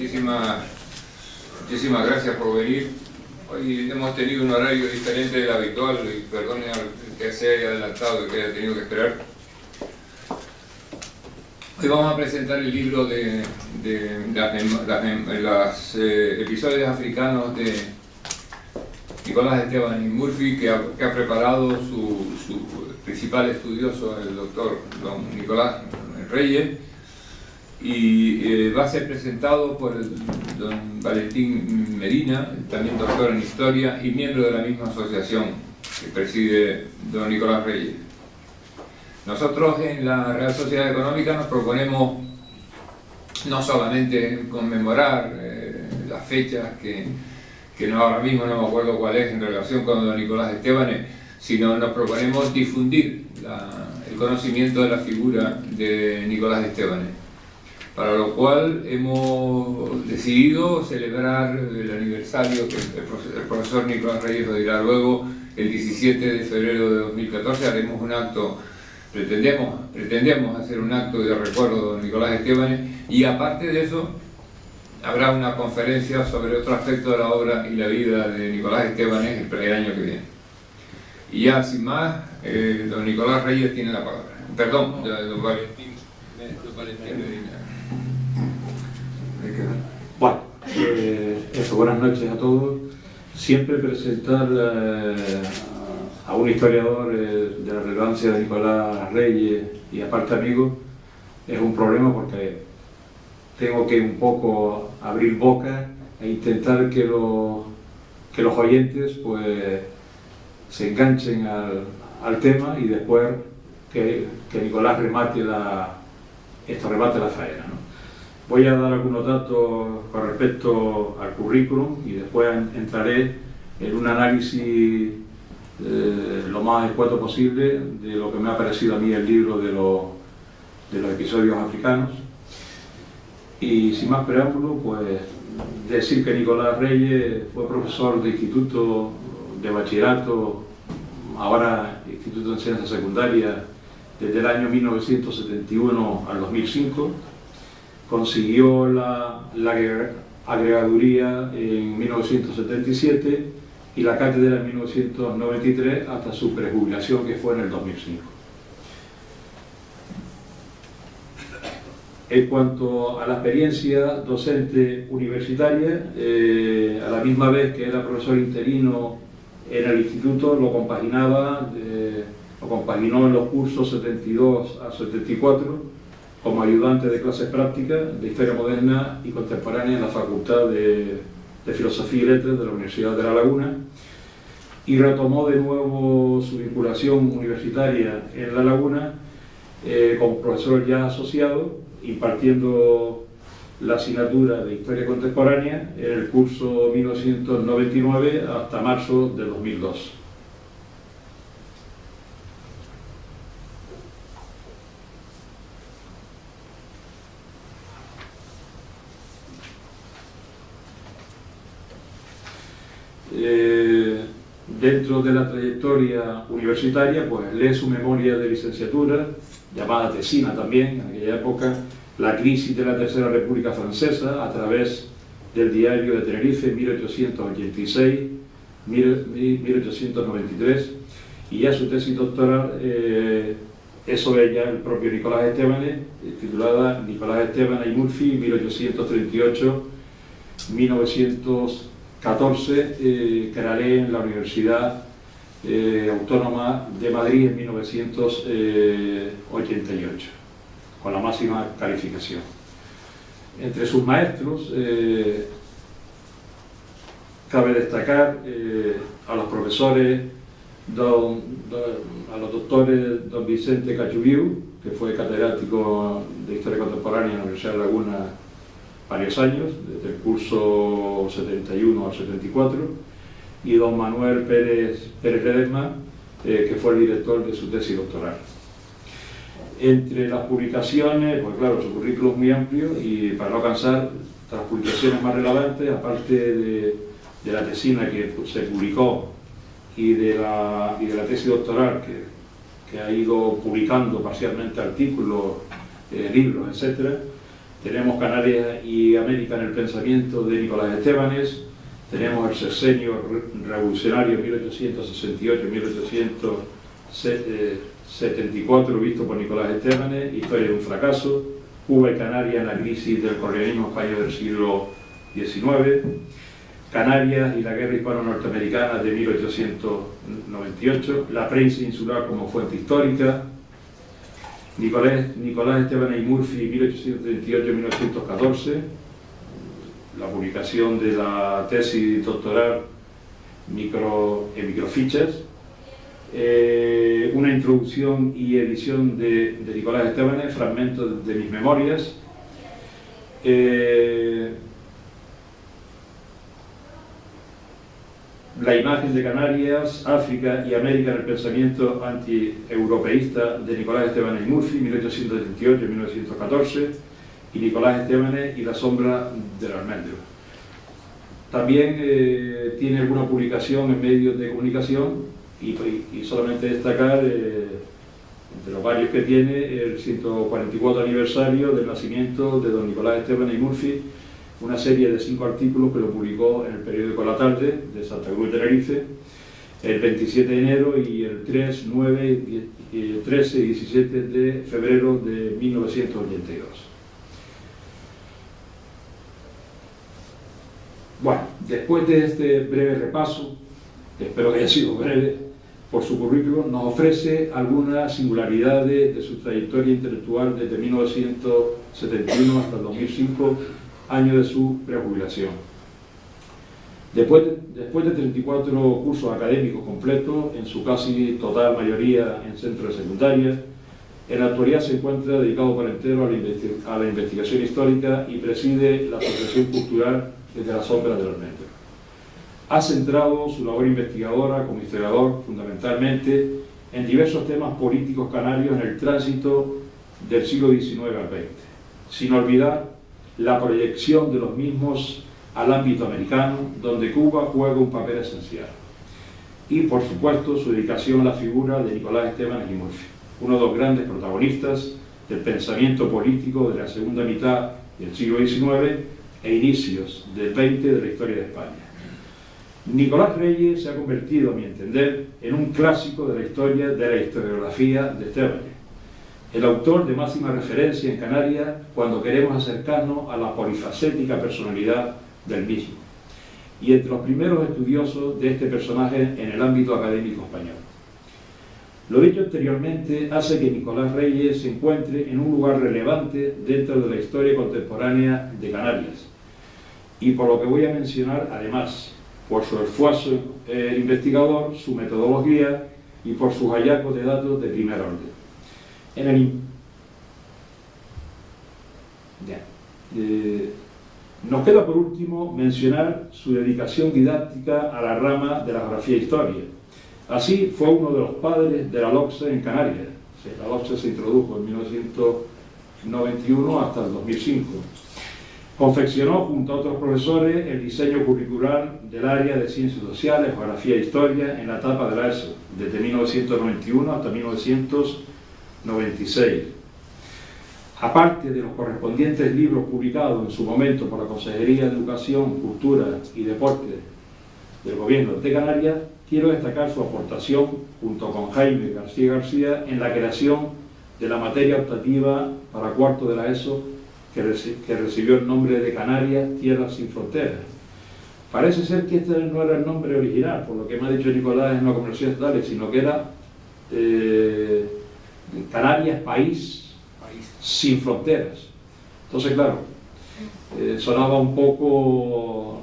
muchísimas gracias por venir. Hoy hemos tenido un horario diferente del habitual y perdone al que se haya adelantado y que haya tenido que esperar. Hoy vamos a presentar el libro de los episodios africanos de Nicolás Esteban y Murphy, que ha preparado su principal estudioso, el doctor don Nicolás Reyes, y va a ser presentado por el don Valentín Medina, también doctor en Historia y miembro de la misma asociación que preside don Nicolás Reyes. Nosotros en la Real Sociedad Económica nos proponemos no solamente conmemorar las fechas que no, ahora mismo no me acuerdo cuál es en relación con don Nicolás Esteban, sino nos proponemos difundir el conocimiento de la figura de Nicolás Esteban, para lo cual hemos decidido celebrar el aniversario, que el profesor Nicolás Reyes lo dirá luego, el 17 de febrero de 2014 haremos un acto, pretendemos hacer un acto de recuerdo de don Nicolás Esteban, y aparte de eso habrá una conferencia sobre otro aspecto de la obra y la vida de Nicolás Esteban el año que viene. Y ya sin más, don Nicolás Reyes tiene la palabra. Perdón, don Valentín Medina. Bueno, buenas noches a todos. Siempre presentar a un historiador de la relevancia de Nicolás Reyes y aparte amigo es un problema, porque tengo que un poco abrir boca e intentar que los oyentes pues se enganchen al tema y después que Nicolás remate la faena, ¿no? Voy a dar algunos datos con respecto al currículum y después entraré en un análisis lo más escueto posible de lo que me ha parecido a mí el libro de los episodios africanos. Y sin más preámbulo, pues decir que Nicolás Reyes fue profesor de instituto, de bachillerato, ahora Instituto de Enseñanza Secundaria, desde el año 1971 al 2005. Consiguió la agregaduría en 1977 y la cátedra en 1993 hasta su prejubilación, que fue en el 2005. En cuanto a la experiencia docente universitaria, a la misma vez que era profesor interino en el instituto, lo compaginó en los cursos 72 a 74 como ayudante de clases prácticas de Historia Moderna y Contemporánea en la Facultad de Filosofía y Letras de la Universidad de La Laguna, y retomó de nuevo su vinculación universitaria en La Laguna como profesor ya asociado, impartiendo la asignatura de Historia Contemporánea en el curso 1999 hasta marzo de 2002. Dentro de la trayectoria universitaria, pues lee su memoria de licenciatura, llamada tesina también, en aquella época, La crisis de la Tercera República Francesa, a través del Diario de Tenerife, 1886-1893, y ya su tesis doctoral es sobre ya el propio Nicolás Esteban, titulada Nicolás Esteban y Murphy, 1838-1914, que la lee en la Universidad Autónoma de Madrid en 1988, con la máxima calificación. Entre sus maestros cabe destacar a los profesores, a los doctores don Vicente Cachubiu, que fue catedrático de Historia Contemporánea en la Universidad de Laguna varios años, desde el curso 71 al 74, y don Manuel Pérez Ledesma, que fue el director de su tesis doctoral. Entre las publicaciones, pues claro, su currículum es muy amplio, y para no cansar, las publicaciones más relevantes, aparte de la tesina que se publicó y de la tesis doctoral, que ha ido publicando parcialmente artículos, libros, etc., tenemos Canarias y América en el pensamiento de Nicolás Estebanes, tenemos el sexenio revolucionario 1868-1874 visto por Nicolás Estebanes, Historia de un fracaso, Cuba y Canarias en la crisis del colonialismo español del siglo XIX, Canarias y la guerra hispano-norteamericana de 1898, la prensa insular como fuente histórica, Nicolás Estebanes y Murphy, 1838-1914, la publicación de la tesis doctoral en microfichas, una introducción y edición de Nicolás Estebanes, fragmentos de mis memorias, la imagen de Canarias, África y América en el pensamiento anti-europeísta de Nicolás Estebanes y Murphy, 1878-1914, y Nicolás Estebanes y la sombra del almendro. También tiene alguna publicación en medios de comunicación y solamente destacar, entre los varios que tiene, el 144 aniversario del nacimiento de don Nicolás Estebanes y Murphy, una serie de 5 artículos que lo publicó en el periódico La Tarde de Santa Cruz de Tenerife el 27 de enero y el 3, 9, 13 y 17 de febrero de 1982. Bueno, después de este breve repaso, que espero que haya sido breve, por su currículum, nos ofrece algunas singularidades de su trayectoria intelectual desde 1971 hasta el 2005, año de su prejubilación. Después de 34 cursos académicos completos, en su casi total mayoría en centros de secundaria, en la actualidad se encuentra dedicado por entero a la investigación histórica y preside la Asociación Cultural desde la sombra del almendro. Ha centrado su labor investigadora como historiador fundamentalmente en diversos temas políticos canarios en el tránsito del siglo XIX al XX, sin olvidar la proyección de los mismos al ámbito americano, donde Cuba juega un papel esencial. Y, por supuesto, su dedicación a la figura de Nicolás Estebanes y Murphy, uno de los grandes protagonistas del pensamiento político de la segunda mitad del siglo XIX e inicios del XX de la historia de España. Nicolás Reyes se ha convertido, a mi entender, en un clásico de la historia de la historiografía de Estebanes, el autor de máxima referencia en Canarias cuando queremos acercarnos a la polifacética personalidad del mismo, y entre los primeros estudiosos de este personaje en el ámbito académico español. Lo dicho anteriormente hace que Nicolás Reyes se encuentre en un lugar relevante dentro de la historia contemporánea de Canarias, y por lo que voy a mencionar, además, por su esfuerzo investigador, su metodología y por sus hallazgos de datos de primer orden. Nos queda por último mencionar su dedicación didáctica a la rama de la geografía e historia. Así fue uno de los padres de la LOCSE en Canarias. La LOCSE se introdujo en 1991 hasta el 2005. Confeccionó junto a otros profesores el diseño curricular del área de Ciencias Sociales, Geografía e Historia en la etapa de la ESO, desde 1991 hasta 1996. Aparte de los correspondientes libros publicados en su momento por la Consejería de Educación, Cultura y Deporte del Gobierno de Canarias, quiero destacar su aportación, junto con Jaime García, en la creación de la materia optativa para cuarto de la ESO, que recibió el nombre de Canarias, Tierras sin Fronteras. Parece ser que este no era el nombre original, por lo que me ha dicho Nicolás en la conversación estatal, sino que era Canarias, país sin fronteras. Entonces, claro, sonaba un poco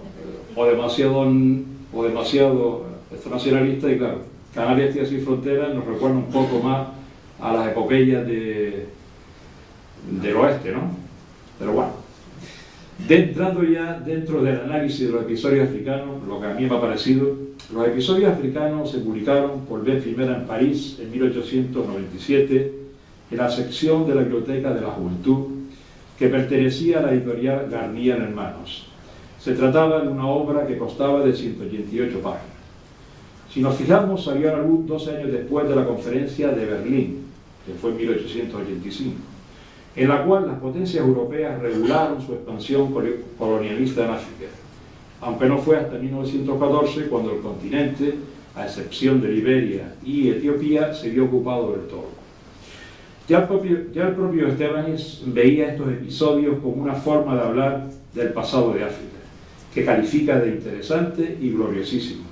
o demasiado nacionalista, y claro, Canarias, Tierras sin Fronteras nos recuerda un poco más a las epopeyas del oeste, ¿no? Pero bueno, entrando ya dentro del análisis de los episodios africanos, lo que a mí me ha parecido, los episodios africanos se publicaron por vez primera en París en 1897 en la sección de la Biblioteca de la Juventud que pertenecía a la editorial Garnier Hermanos. Se trataba de una obra que constaba de 188 páginas. Si nos fijamos, salió a la luz 12 años después de la Conferencia de Berlín, que fue en 1885. en la cual las potencias europeas regularon su expansión colonialista en África, aunque no fue hasta 1914 cuando el continente, a excepción de Liberia y Etiopía, se vio ocupado del todo. Ya el propio Estebanez veía estos episodios como una forma de hablar del pasado de África, que califica de interesante y gloriosísimo,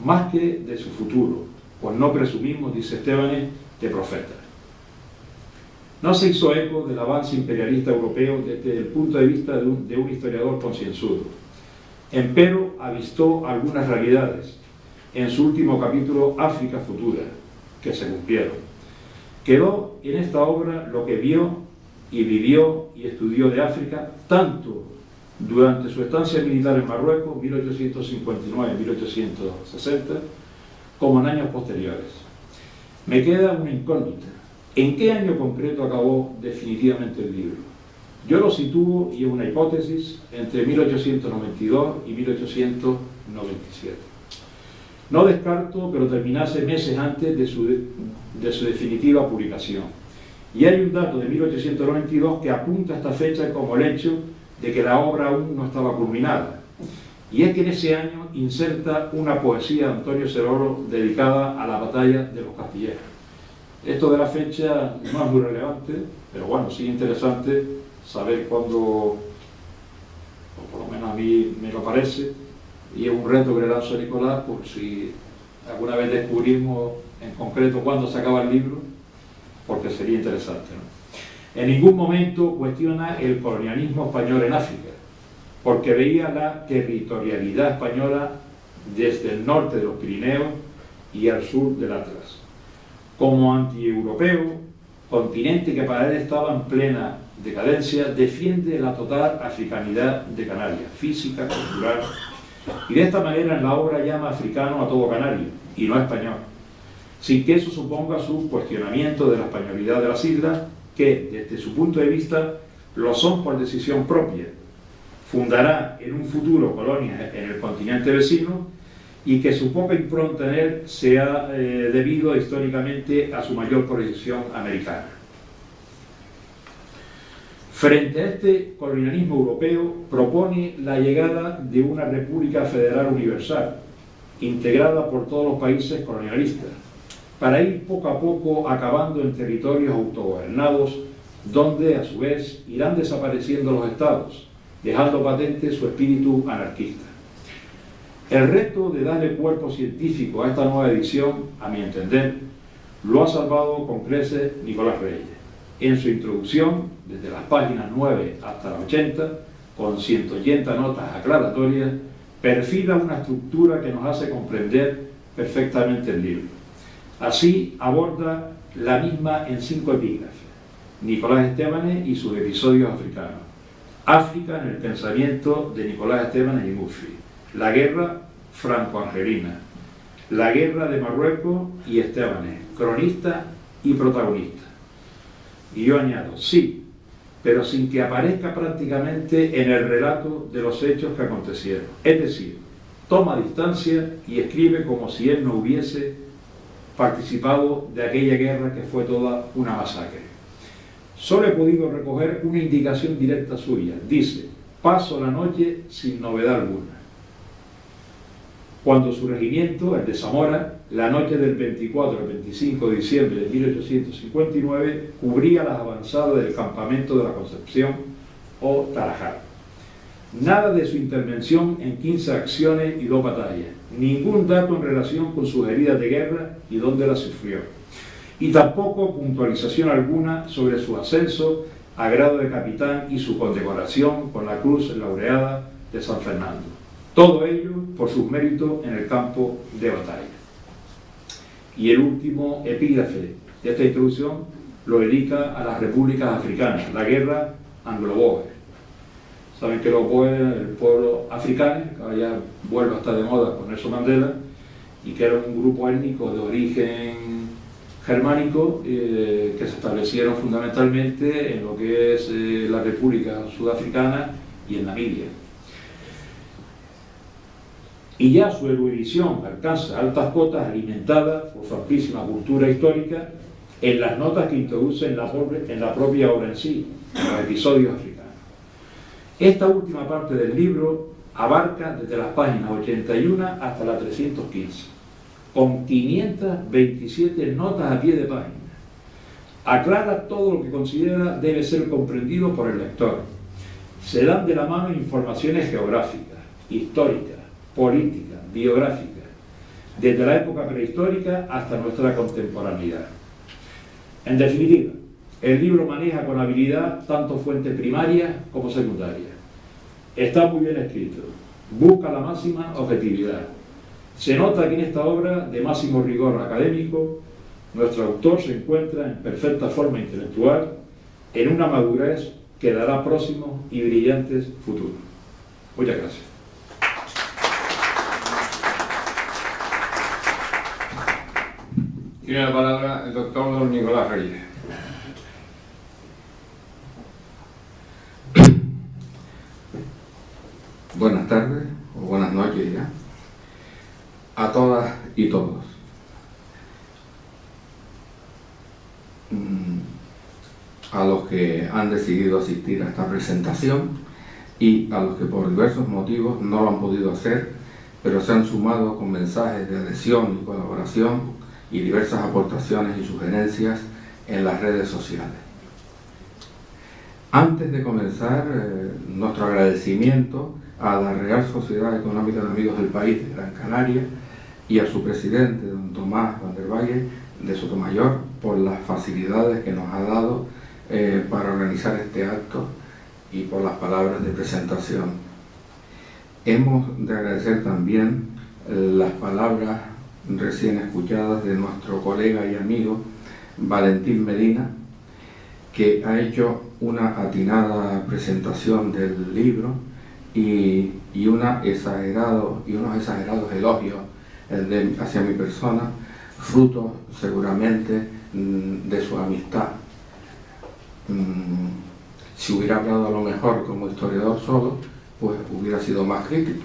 más que de su futuro, pues no presumimos, dice Estebanez, de profetas. No se hizo eco del avance imperialista europeo desde el punto de vista de un historiador concienzudo. Empero avistó algunas realidades en su último capítulo, África Futura, que se cumplieron. Quedó en esta obra lo que vio y vivió y estudió de África, tanto durante su estancia militar en Marruecos, 1859-1860, como en años posteriores. Me queda una incógnita. ¿En qué año concreto acabó definitivamente el libro? Yo lo sitúo, y es una hipótesis, entre 1892 y 1897. No descarto que lo terminase meses antes de su definitiva publicación. Y hay un dato de 1892 que apunta a esta fecha como el hecho de que la obra aún no estaba culminada. Y es que en ese año inserta una poesía de Antonio Cerolo dedicada a la batalla de los Castilleros. Esto de la fecha no es muy relevante, pero bueno, sí interesante saber cuándo, o por lo menos a mí me lo parece, y es un reto que le lanzo a Nicolás por si alguna vez descubrimos en concreto cuándo se acaba el libro, porque sería interesante, ¿no? En ningún momento cuestiona el colonialismo español en África, porque veía la territorialidad española desde el norte de los Pirineos y al sur del Atlas. Como antieuropeo, continente que para él estaba en plena decadencia, defiende la total africanidad de Canarias, física, cultural, y de esta manera en la obra llama africano a todo canario, y no español, sin que eso suponga su cuestionamiento de la españolidad de las islas, que, desde su punto de vista, lo son por decisión propia. Fundará en un futuro colonias en el continente vecino, y que su poca impronta en él se ha debido históricamente a su mayor proyección americana. Frente a este colonialismo europeo, propone la llegada de una República Federal Universal, integrada por todos los países colonialistas, para ir poco a poco acabando en territorios autogobernados, donde a su vez irán desapareciendo los estados, dejando patente su espíritu anarquista. El reto de darle cuerpo científico a esta nueva edición, a mi entender, lo ha salvado con creces Nicolás Reyes. En su introducción, desde las páginas 9 hasta las 80, con 180 notas aclaratorias, perfila una estructura que nos hace comprender perfectamente el libro. Así aborda la misma en 5 epígrafes: Nicolás Estebanez y sus episodios africanos, África en el pensamiento de Nicolás Estebanez y Murphy, la guerra franco-argelina, la guerra de Marruecos y Estebanez, cronista y protagonista. Y yo añado, sí, pero sin que aparezca prácticamente en el relato de los hechos que acontecieron. Es decir, toma distancia y escribe como si él no hubiese participado de aquella guerra que fue toda una masacre. Solo he podido recoger una indicación directa suya. Dice: paso la noche sin novedad alguna. Cuando su regimiento, el de Zamora, la noche del 24 al 25 de diciembre de 1859, cubría las avanzadas del campamento de la Concepción o Tarajal. Nada de su intervención en 15 acciones y 2 batallas, ningún dato en relación con sus heridas de guerra y dónde las sufrió, y tampoco puntualización alguna sobre su ascenso a grado de capitán y su condecoración con la Cruz Laureada de San Fernando. Todo ello por sus méritos en el campo de batalla. Y el último epígrafe de esta introducción lo dedica a las repúblicas africanas, la guerra anglo-boer. Saben que los boer, el pueblo africano, que ahora ya vuelve a estar de moda con Nelson Mandela, y que era un grupo étnico de origen germánico que se establecieron fundamentalmente en lo que es la República Sudafricana y en Namibia. Y ya su erudición alcanza altas cotas alimentada por su amplísima cultura histórica, en las notas que introduce en la propia obra en sí, en los episodios africanos. Esta última parte del libro abarca desde las páginas 81 hasta la 315, con 527 notas a pie de página. Aclara todo lo que considera debe ser comprendido por el lector. Se dan de la mano informaciones geográficas, históricas, políticas, biográficas, desde la época prehistórica hasta nuestra contemporaneidad. En definitiva, el libro maneja con habilidad tanto fuentes primarias como secundarias. Está muy bien escrito, busca la máxima objetividad. Se nota que en esta obra, de máximo rigor académico, nuestro autor se encuentra en perfecta forma intelectual, en una madurez que dará próximos y brillantes futuros. Muchas gracias. Tiene la palabra el doctor don Nicolás Reyes. Buenas tardes o buenas noches ya a todas y todos. A los que han decidido asistir a esta presentación y a los que por diversos motivos no lo han podido hacer, pero se han sumado con mensajes de adhesión y colaboración y diversas aportaciones y sugerencias en las redes sociales. Antes de comenzar, nuestro agradecimiento a la Real Sociedad Económica de Amigos del País de Gran Canaria y a su presidente, don Tomás Van der Valle de Sotomayor, por las facilidades que nos ha dado para organizar este acto y por las palabras de presentación. Hemos de agradecer también las palabras recién escuchadas de nuestro colega y amigo Valentín Medina, que ha hecho una atinada presentación del libro y unos exagerados elogios hacia mi persona, fruto seguramente de su amistad. Si hubiera hablado a lo mejor como historiador solo, pues hubiera sido más crítico.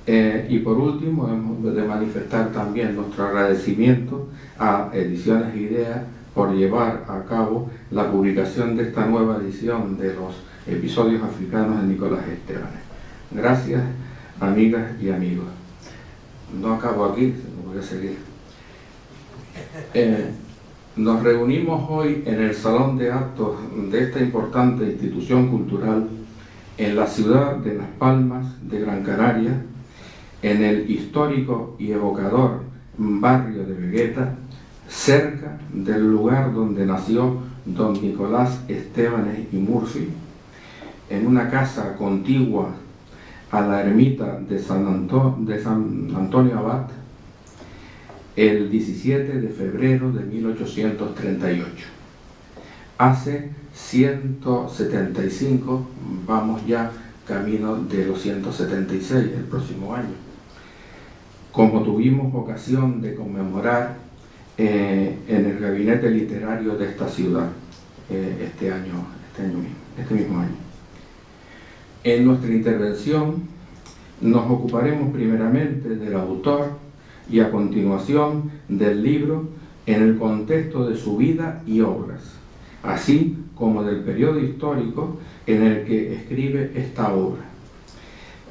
Y por último, hemos de manifestar también nuestro agradecimiento a Ediciones Ideas por llevar a cabo la publicación de esta nueva edición de los episodios africanos de Nicolás Estebanes. Gracias, amigas y amigos. No acabo aquí, voy a seguir. Nos reunimos hoy en el Salón de Actos de esta importante institución cultural en la ciudad de Las Palmas de Gran Canaria, en el histórico y evocador barrio de Vegueta, cerca del lugar donde nació don Nicolás Estebanes y Murphy, en una casa contigua a la ermita de San Antonio Abad, el 17 de febrero de 1838. Hace 175, vamos ya camino de los 176 el próximo año. Como tuvimos ocasión de conmemorar en el gabinete literario de esta ciudad este mismo año. En nuestra intervención nos ocuparemos primeramente del autor y a continuación del libro en el contexto de su vida y obras, así como del periodo histórico en el que escribe esta obra.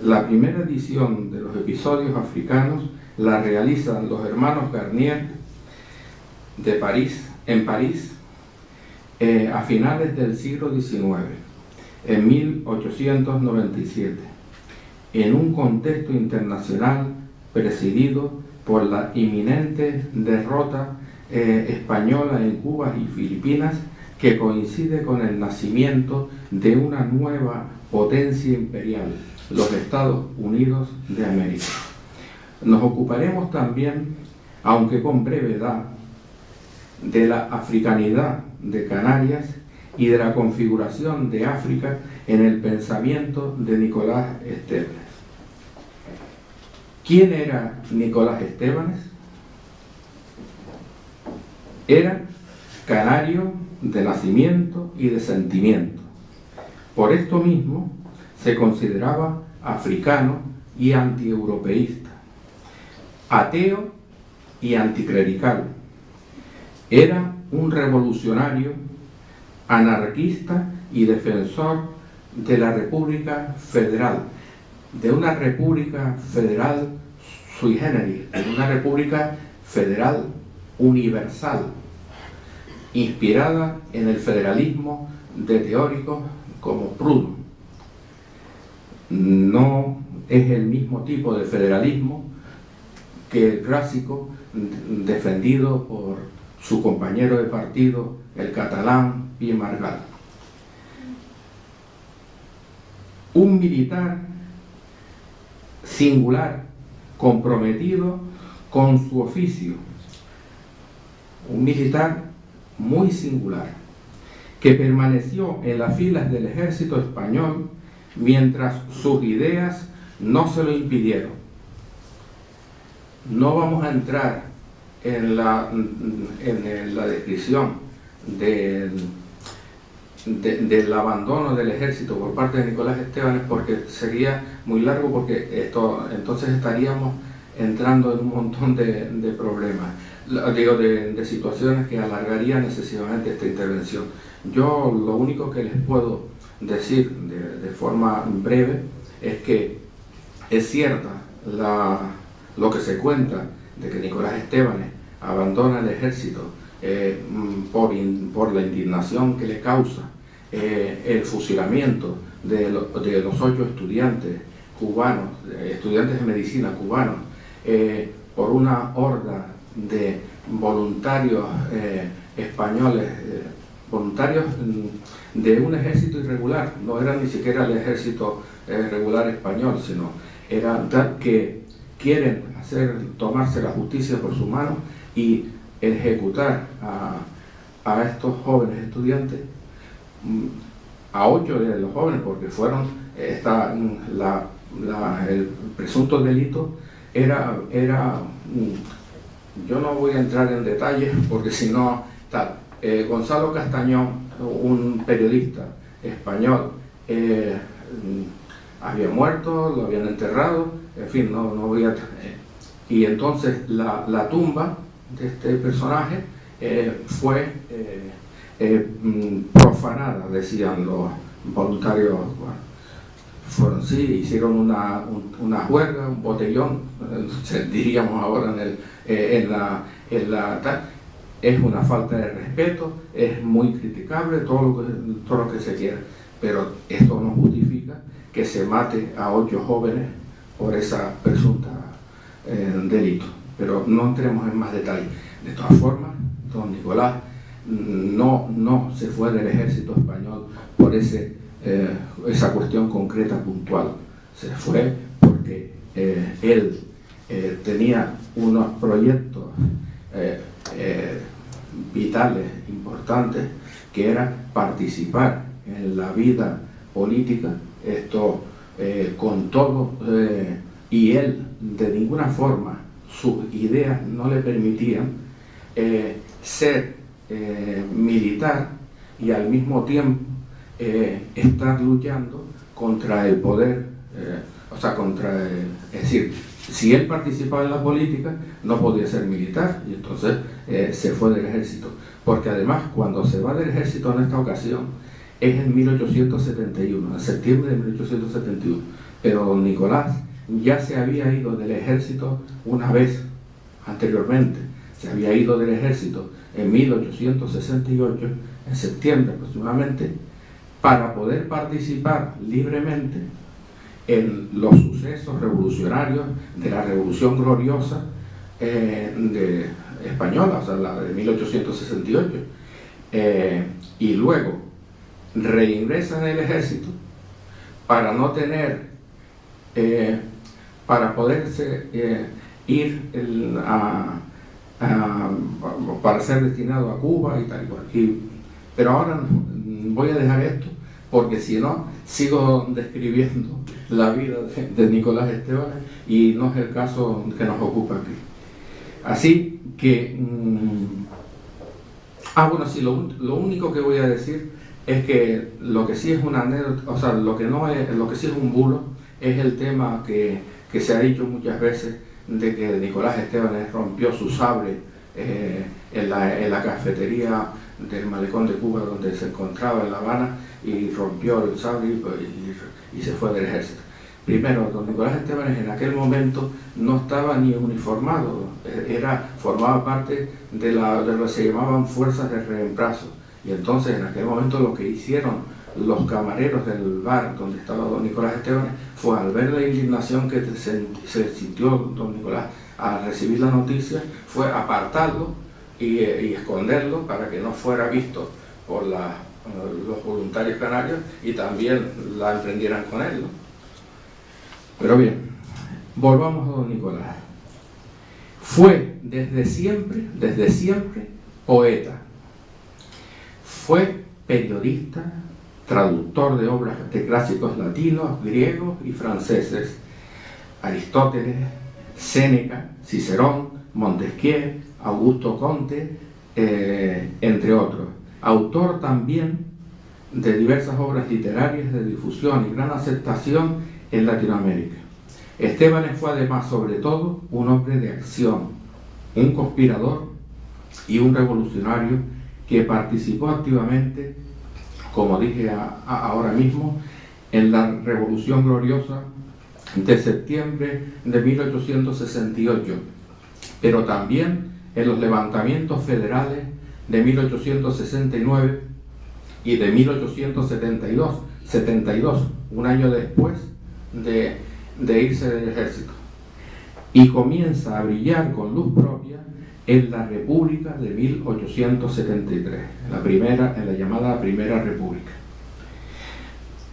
La primera edición de los episodios africanos la realizan los hermanos Garnier en París a finales del siglo XIX, en 1897, en un contexto internacional presidido por la inminente derrota española en Cuba y Filipinas, que coincide con el nacimiento de una nueva potencia imperial, los Estados Unidos de América. Nos ocuparemos también, aunque con brevedad, de la africanidad de Canarias y de la configuración de África en el pensamiento de Nicolás Estebanes. ¿Quién era Nicolás Estebanes? Era canario de nacimiento y de sentimiento. Por esto mismo se consideraba africano y antieuropeísta, ateo y anticlerical. Era un revolucionario, anarquista y defensor de la República Federal, de una República Federal sui generis, de una República Federal universal, inspirada en el federalismo de teóricos como Proudhon. No es el mismo tipo de federalismo que el clásico defendido por su compañero de partido, el catalán Pi Margall. Un militar singular, comprometido con su oficio, un militar muy singular, que permaneció en las filas del ejército español mientras sus ideas no se lo impidieron. No vamos a entrar en la descripción del abandono del ejército por parte de Nicolás Estebanes, porque sería muy largo, porque entonces estaríamos entrando en un montón de problemas, de situaciones que alargarían excesivamente esta intervención. Yo lo único que les puedo decir de forma breve es que es cierta lo que se cuenta de que Nicolás Estebanes abandona el ejército por la indignación que le causa el fusilamiento de los 8 estudiantes cubanos, estudiantes de medicina cubanos, por una horda de voluntarios españoles, voluntarios de un ejército irregular. No era ni siquiera el ejército regular español, sino era que quieren tomarse la justicia por su mano y ejecutar a estos jóvenes estudiantes, a 8 de los jóvenes, porque fueron el presunto delito era yo no voy a entrar en detalles porque si no tal. Gonzalo Castañón, un periodista español, había muerto, lo habían enterrado, en fin, no voy a... y entonces la tumba de este personaje fue profanada, decían los voluntarios. Fueron, sí, hicieron una juerga, un botellón, diríamos ahora es una falta de respeto, es muy criticable todo lo que se quiera, pero esto no justifica que se mate a 8 jóvenes por esa presunta delito. Pero no entremos en más detalle. De todas formas, don Nicolás no se fue del ejército español por esa cuestión concreta, puntual. Se fue porque él tenía unos proyectos vitales, importantes, que era participar en la vida política, esto con todo, y él de ninguna forma, sus ideas no le permitían ser militar y al mismo tiempo estar luchando contra el poder, es decir, si él participaba en la política no podía ser militar, y entonces se fue del ejército, porque además cuando se va del ejército en esta ocasión es en 1871, en septiembre de 1871, pero don Nicolás ya se había ido del ejército una vez anteriormente, se había ido del ejército en 1868, en septiembre aproximadamente, para poder participar libremente en los sucesos revolucionarios de la Revolución Gloriosa española, o sea, la de 1868, y luego reingresa en el ejército para no tener, para poderse ir para ser destinado a Cuba y tal y cual. Pero ahora voy a dejar esto, porque si no, sigo describiendo la vida de Nicolás Estebanes y no es el caso que nos ocupa aquí. Así que, bueno, sí, lo único que voy a decir es que lo que sí es una anécdota, o sea, lo que sí es un bulo, es el tema que se ha dicho muchas veces de que Nicolás Estebanes rompió su sable en la cafetería del Malecón de Cuba, donde se encontraba en La Habana, y rompió el sable y se fue del ejército. Primero, don Nicolás Estébanez en aquel momento no estaba ni uniformado, formaba parte de lo que se llamaban fuerzas de reemplazo. Y entonces en aquel momento lo que hicieron los camareros del bar donde estaba don Nicolás Estébanez fue, al ver la indignación que se sintió don Nicolás al recibir la noticia, fue apartarlo y esconderlo para que no fuera visto por los voluntarios canarios y también la emprendieran con él, ¿no? Pero bien, volvamos a don Nicolás. Fue desde siempre poeta. Fue periodista, traductor de obras de clásicos latinos, griegos y franceses. Aristóteles, Séneca, Cicerón, Montesquieu, Augusto Comte, entre otros. Autor también de diversas obras literarias de difusión y gran aceptación en Latinoamérica. Estébanez fue además, sobre todo, un hombre de acción, un conspirador y un revolucionario que participó activamente, como dije ahora mismo, en la Revolución Gloriosa de septiembre de 1868, pero también en los levantamientos federales de 1869 y de 1872, un año después de irse del ejército, y comienza a brillar con luz propia en la República de 1873, en la llamada Primera República.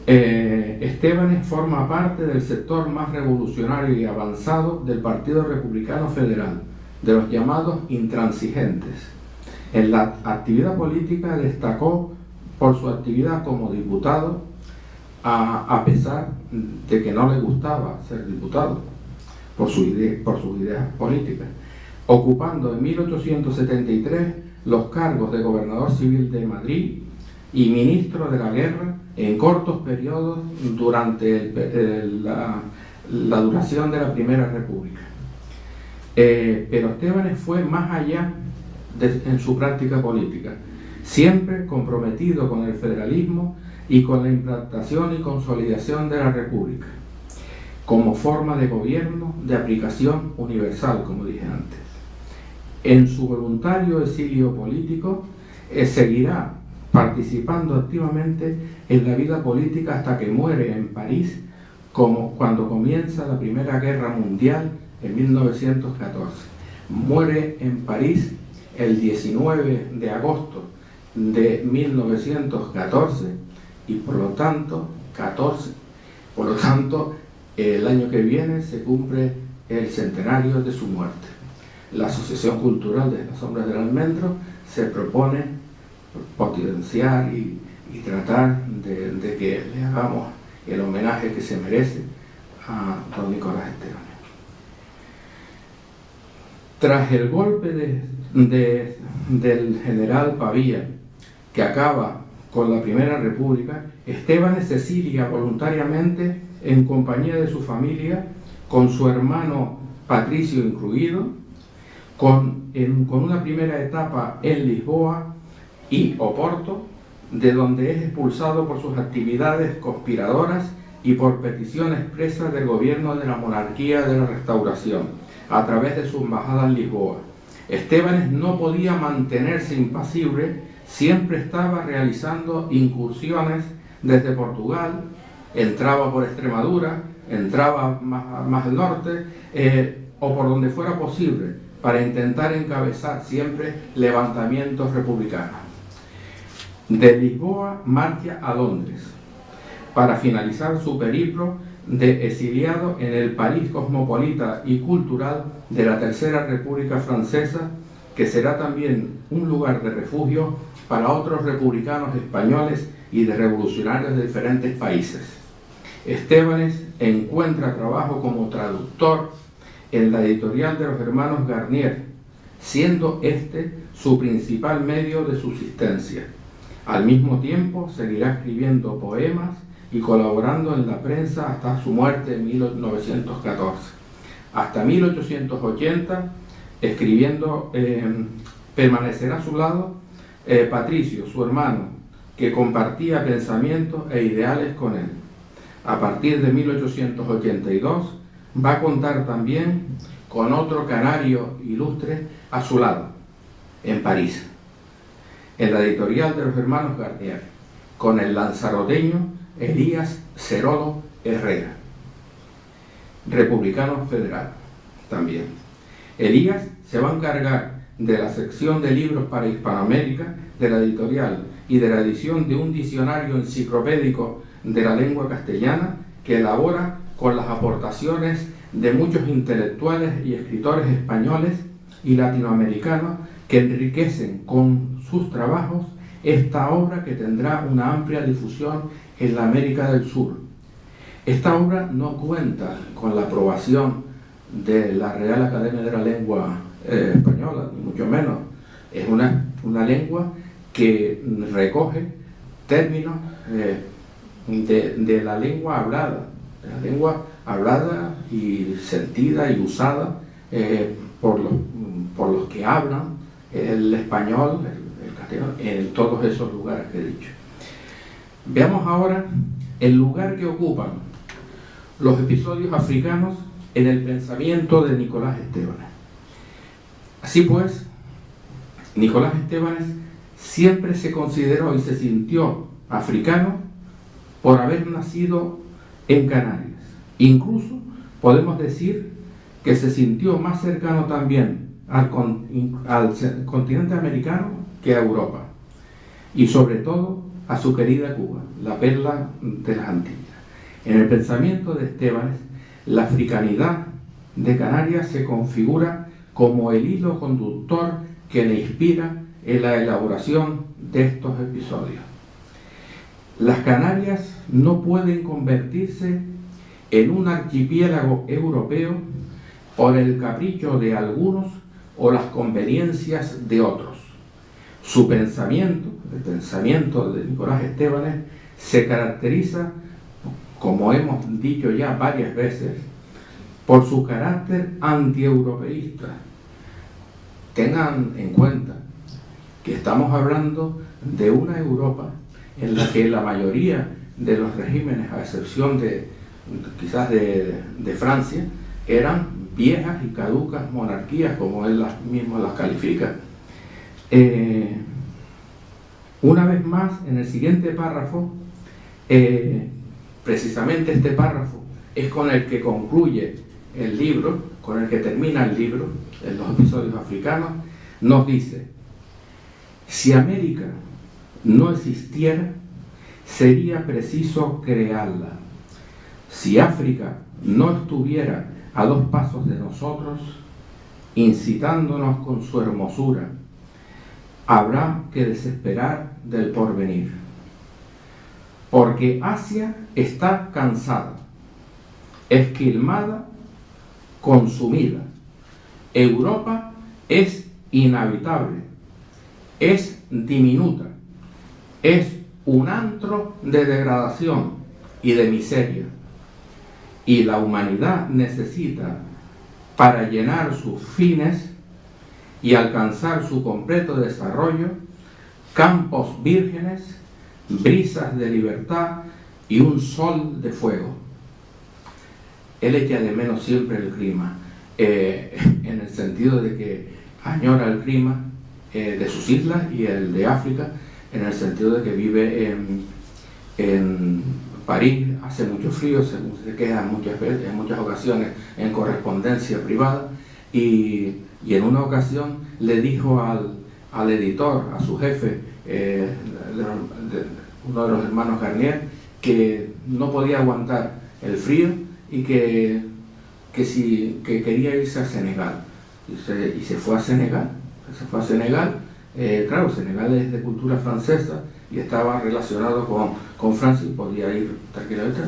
Estébanez forma parte del sector más revolucionario y avanzado del Partido Republicano Federal, de los llamados intransigentes. En la actividad política destacó por su actividad como diputado, a pesar de que no le gustaba ser diputado por sus ideas políticas, ocupando en 1873 los cargos de gobernador civil de Madrid y ministro de la guerra en cortos periodos durante la duración de la Primera República. Pero Estébanez fue más allá en su práctica política, siempre comprometido con el federalismo y con la implantación y consolidación de la República, como forma de gobierno de aplicación universal, como dije antes. En su voluntario exilio político, seguirá participando activamente en la vida política hasta que muere en París, como cuando comienza la Primera Guerra Mundial en 1914. Muere en París el 19 de agosto de 1914 y por lo tanto, el año que viene se cumple el centenario de su muerte. La Asociación Cultural de las Sombras del Almendro se propone potenciar y tratar de que le hagamos el homenaje que se merece a don Nicolás Estébanez. Tras el golpe del general Pavía, que acaba con la Primera República, Estébanez se exilia voluntariamente en compañía de su familia, con su hermano Patricio incluido, con una primera etapa en Lisboa y Oporto, de donde es expulsado por sus actividades conspiradoras y por petición expresa del gobierno de la monarquía de la Restauración, a través de su embajada en Lisboa. Estébanez no podía mantenerse impasible, siempre estaba realizando incursiones desde Portugal, entraba por Extremadura, entraba más al norte, o por donde fuera posible, para intentar encabezar siempre levantamientos republicanos. De Lisboa marcha a Londres para finalizar su periplo de exiliado en el París cosmopolita y cultural de la Tercera República Francesa, que será también un lugar de refugio para otros republicanos españoles y de revolucionarios de diferentes países. Estébanez encuentra trabajo como traductor en la editorial de los hermanos Garnier, siendo este su principal medio de subsistencia. Al mismo tiempo seguirá escribiendo poemas y colaborando en la prensa hasta su muerte en 1914. Hasta 1880 escribiendo permanecerá a su lado Patricio, su hermano, que compartía pensamientos e ideales con él. A partir de 1882 va a contar también con otro canario ilustre a su lado, en París, en la editorial de los hermanos Garnier, con el lanzaroteño Elías Cerolo Herrera, republicano federal también. Elías se va a encargar de la sección de libros para Hispanoamérica de la editorial y de la edición de un diccionario enciclopédico de la lengua castellana que elabora con las aportaciones de muchos intelectuales y escritores españoles y latinoamericanos que enriquecen con sus trabajos esta obra que tendrá una amplia difusión en la América del Sur. Esta obra no cuenta con la aprobación de la Real Academia de la Lengua Española, ni mucho menos. Es una lengua que recoge términos de la lengua hablada y sentida y usada por los que hablan el español, el castellano, en todos esos lugares que he dicho. Veamos ahora el lugar que ocupan los episodios africanos en el pensamiento de Nicolás Estébanez. Así pues, Nicolás Estébanez siempre se consideró y se sintió africano por haber nacido en Canarias. Incluso podemos decir que se sintió más cercano también al continente americano que a Europa, y sobre todo a su querida Cuba, la perla de las Antillas. En el pensamiento de Estébanez, la africanidad de Canarias se configura como el hilo conductor que le inspira en la elaboración de estos episodios. Las Canarias no pueden convertirse en un archipiélago europeo por el capricho de algunos o las conveniencias de otros. Su pensamiento, el pensamiento de Nicolás Estébanez, se caracteriza, como hemos dicho ya varias veces, por su carácter antieuropeísta. Tengan en cuenta que estamos hablando de una Europa en la que la mayoría de los regímenes, a excepción de quizás de Francia, eran viejas y caducas monarquías, como él mismo las califica. Una vez más, en el siguiente párrafo, precisamente este párrafo es con el que concluye el libro, con el que termina el libro, en los episodios africanos, nos dice: si América no existiera, sería preciso crearla. Si África no estuviera a 2 pasos de nosotros, incitándonos con su hermosura, habrá que desesperar del porvenir. Porque Asia está cansada, esquilmada, consumida. Europa es inhabitable, es diminuta, es un antro de degradación y de miseria. Y la humanidad necesita, para llenar sus fines y alcanzar su completo desarrollo, campos vírgenes, brisas de libertad y un sol de fuego. Él echa de menos siempre el clima, en el sentido de que añora el clima de sus islas y el de África, en el sentido de que vive en París, hace mucho frío, se queda muchas veces, en muchas ocasiones en correspondencia privada, y en una ocasión le dijo al editor, a su jefe, uno de los hermanos Garnier, que no podía aguantar el frío y que quería irse a Senegal. Y se fue a Senegal. Claro, Senegal es de cultura francesa y estaba relacionado con Francia, y podía ir tranquilamente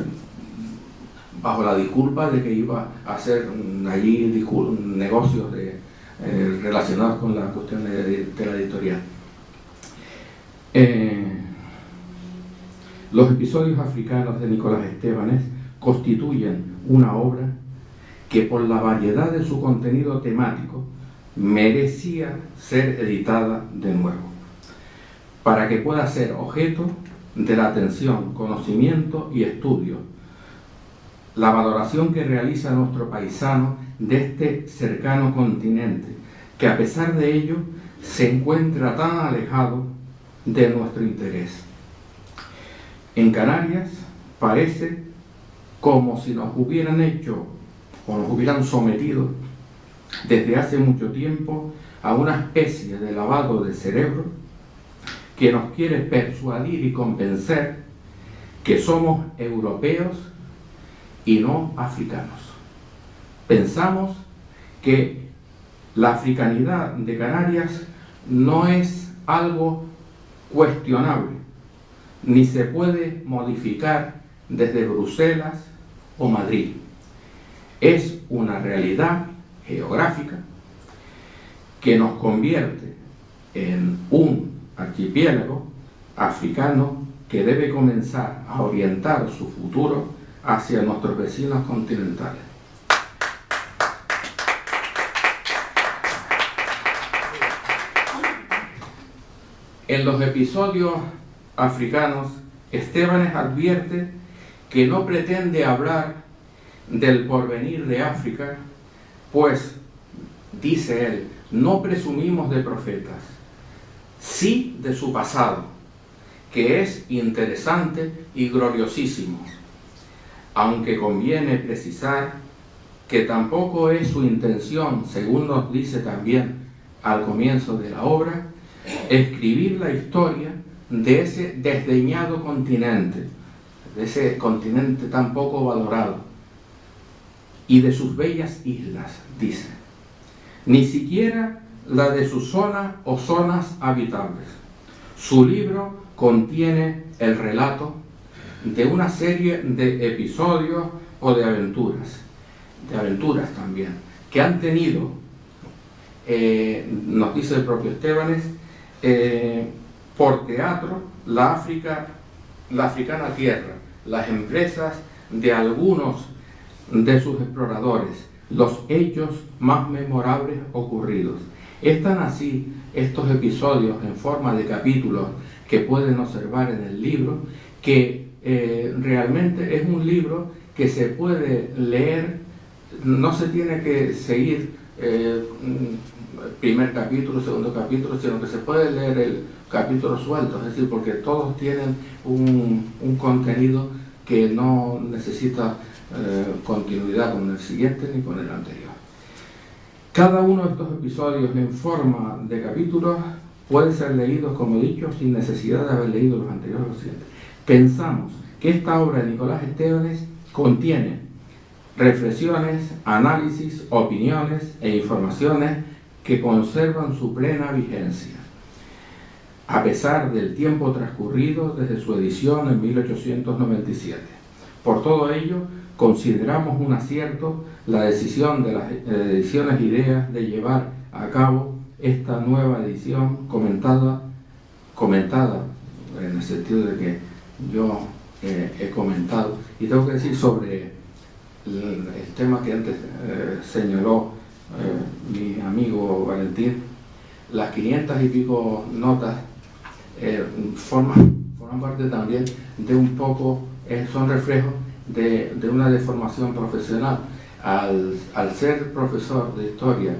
bajo la disculpa de que iba a hacer allí negocios relacionados con la cuestión de la editorial. Los episodios africanos de Nicolás Estébanez constituyen una obra que, por la variedad de su contenido temático, merecía ser editada de nuevo, para que pueda ser objeto de la atención, conocimiento y estudio, la valoración que realiza nuestro paisano de este cercano continente, que a pesar de ello se encuentra tan alejado de nuestro interés. En Canarias parece como si nos hubieran hecho o nos hubieran sometido desde hace mucho tiempo a una especie de lavado de cerebro que nos quiere persuadir y convencer que somos europeos y no africanos. Pensamos que la africanidad de Canarias no es algo cuestionable, ni se puede modificar desde Bruselas o Madrid. Es una realidad geográfica que nos convierte en un archipiélago africano que debe comenzar a orientar su futuro hacia nuestros vecinos continentales. En los episodios africanos, Estebanes advierte que no pretende hablar del porvenir de África, pues, dice él, no presumimos de profetas, sí de su pasado, que es interesante y gloriosísimo, aunque conviene precisar que tampoco es su intención, según nos dice también al comienzo de la obra, escribir la historia de ese desdeñado continente, de ese continente tan poco valorado, y de sus bellas islas, dice, ni siquiera la de su zona o zonas habitables. Su libro contiene el relato de una serie de episodios o de aventuras también, que han tenido, nos dice el propio Estebanes, por teatro la africana tierra, las empresas de algunos de sus exploradores, los hechos más memorables ocurridos. Están así estos episodios en forma de capítulos que pueden observar en el libro, que realmente es un libro que se puede leer, no se tiene que seguir primer capítulo, segundo capítulo, sino que se puede leer el capítulo suelto, es decir, porque todos tienen un contenido que no necesita continuidad con el siguiente ni con el anterior. Cada uno de estos episodios en forma de capítulos puede ser leído, como he dicho, sin necesidad de haber leído los anteriores o los siguientes. Pensamos que esta obra de Nicolás Estebanes contiene reflexiones, análisis, opiniones e informaciones que conservan su plena vigencia, a pesar del tiempo transcurrido desde su edición en 1897. Por todo ello, consideramos un acierto la decisión de las ediciones Ideas de llevar a cabo esta nueva edición comentada en el sentido de que yo he comentado, y tengo que decir sobre el tema que antes señaló mi amigo Valentín, las 500 y pico notas forman parte también de un poco, son reflejos de una deformación profesional. Al ser profesor de historia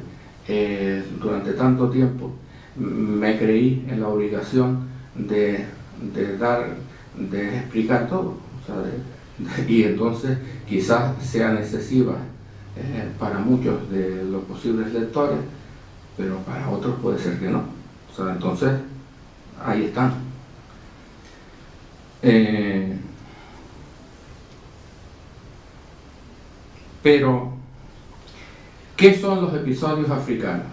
durante tanto tiempo, me creí en la obligación de explicar todo, o sea, y entonces quizás sean excesivas para muchos de los posibles lectores, pero para otros puede ser que no. O sea, entonces ahí están. Pero, ¿qué son los episodios africanos?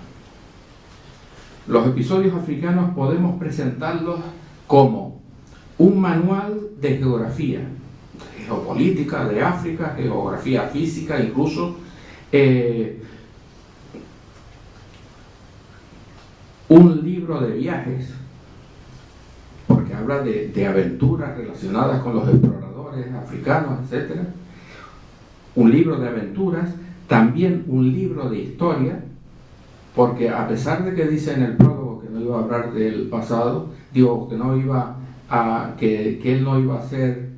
Los episodios africanos podemos presentarlos como un manual de geografía, de geopolítica de África, geografía física, incluso un libro de viajes, porque habla de aventuras relacionadas con los exploradores africanos, etc. Un libro de aventuras, también un libro de historia, porque a pesar de que dice en el prólogo que no iba a hablar del pasado, digo que no iba que él no iba a hacer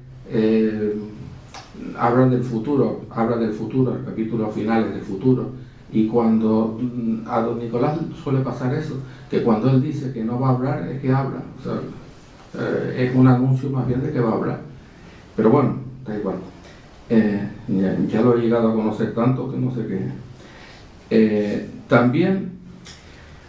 habla del futuro, el capítulo final es del futuro, y cuando a don Nicolás suele pasar eso, que cuando él dice que no va a hablar, es que habla, o sea, es un anuncio más bien de que va a hablar, pero bueno, da igual, ya lo he llegado a conocer tanto que no sé qué. También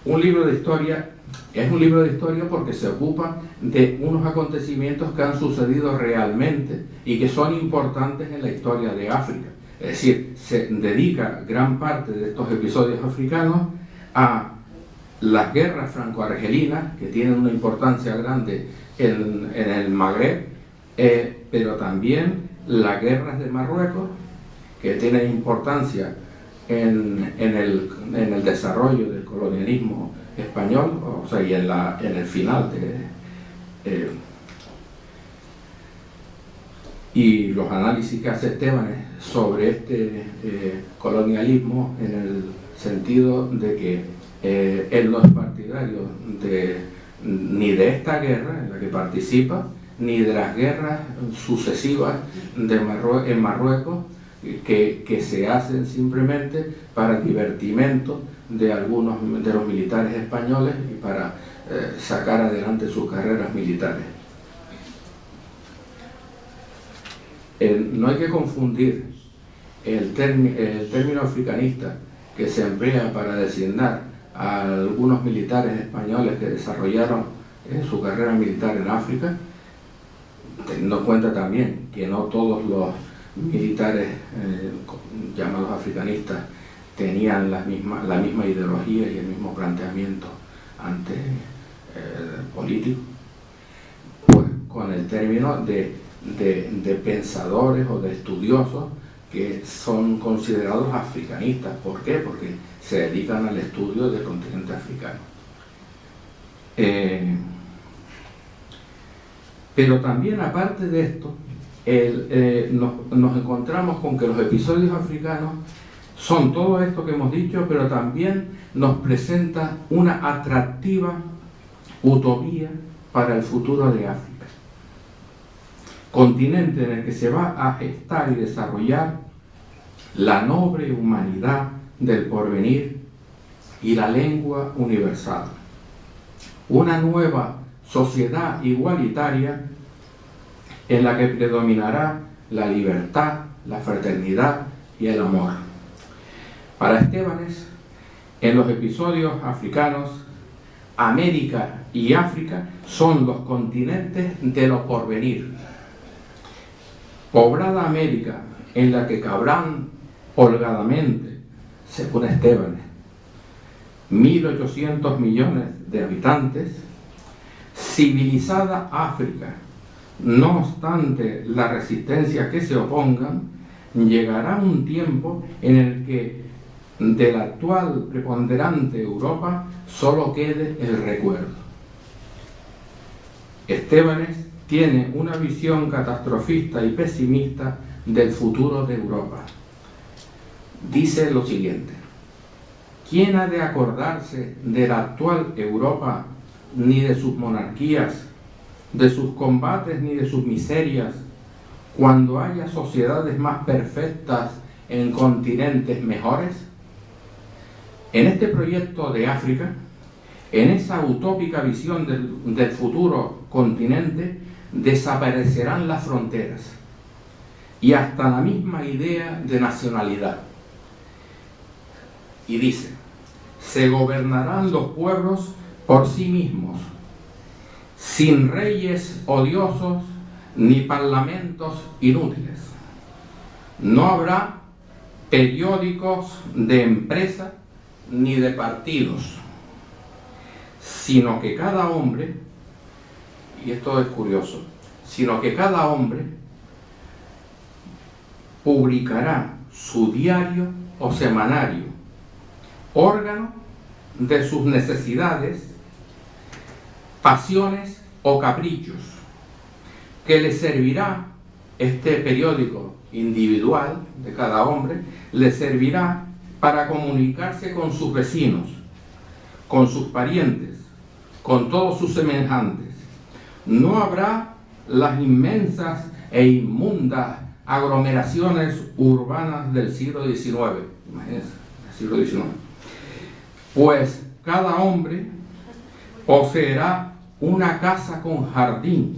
un libro de historia. Es un libro de historia porque se ocupa de unos acontecimientos que han sucedido realmente y que son importantes en la historia de África. Es decir, se dedica gran parte de estos episodios africanos a las guerras franco-argelinas, que tienen una importancia grande en el Magreb, pero también las guerras de Marruecos, que tienen importancia en el desarrollo del colonialismo español, o sea, y en el final y los análisis que hace Estebanes sobre este colonialismo, en el sentido de que él no es partidario ni de esta guerra en la que participa, ni de las guerras sucesivas en Marruecos que se hacen simplemente para divertimento de algunos de los militares españoles y para sacar adelante sus carreras militares. No hay que confundir el término africanista que se emplea para designar a algunos militares españoles que desarrollaron su carrera militar en África, teniendo en cuenta también que no todos los militares llamados africanistas tenían la misma ideología y el mismo planteamiento político, pues con el término de pensadores o de estudiosos que son considerados africanistas. ¿Por qué? Porque se dedican al estudio del continente africano. Pero también, aparte de esto, nos encontramos con que los episodios africanos son todo esto que hemos dicho, pero también nos presenta una atractiva utopía para el futuro de África, continente en el que se va a gestar y desarrollar la noble humanidad del porvenir y la lengua universal, una nueva sociedad igualitaria en la que predominará la libertad, la fraternidad y el amor. Para Estebanes, en los episodios africanos, América y África son los continentes de lo porvenir. Poblada América, en la que cabrán holgadamente, según Estebanes, 1.800 millones de habitantes, civilizada África, no obstante la resistencia que se opongan, llegará un tiempo en el que de la actual preponderante Europa solo quede el recuerdo. Estebanes tiene una visión catastrofista y pesimista del futuro de Europa. Dice lo siguiente: ¿quién ha de acordarse de la actual Europa, ni de sus monarquías, de sus combates ni de sus miserias, cuando haya sociedades más perfectas en continentes mejores? En este proyecto de África, en esa utópica visión del futuro continente, desaparecerán las fronteras y hasta la misma idea de nacionalidad. Y dice: se gobernarán los pueblos por sí mismos, sin reyes odiosos ni parlamentos inútiles. No habrá periódicos de empresa ni de partidos, sino que cada hombre, y esto es curioso, sino que cada hombre publicará su diario o semanario, órgano de sus necesidades, pasiones o caprichos, que le servirá, este periódico individual de cada hombre, le servirá para comunicarse con sus vecinos, con sus parientes, con todos sus semejantes. No habrá las inmensas e inmundas aglomeraciones urbanas del siglo XIX, imagínense, del siglo XIX, pues cada hombre poseerá una casa con jardín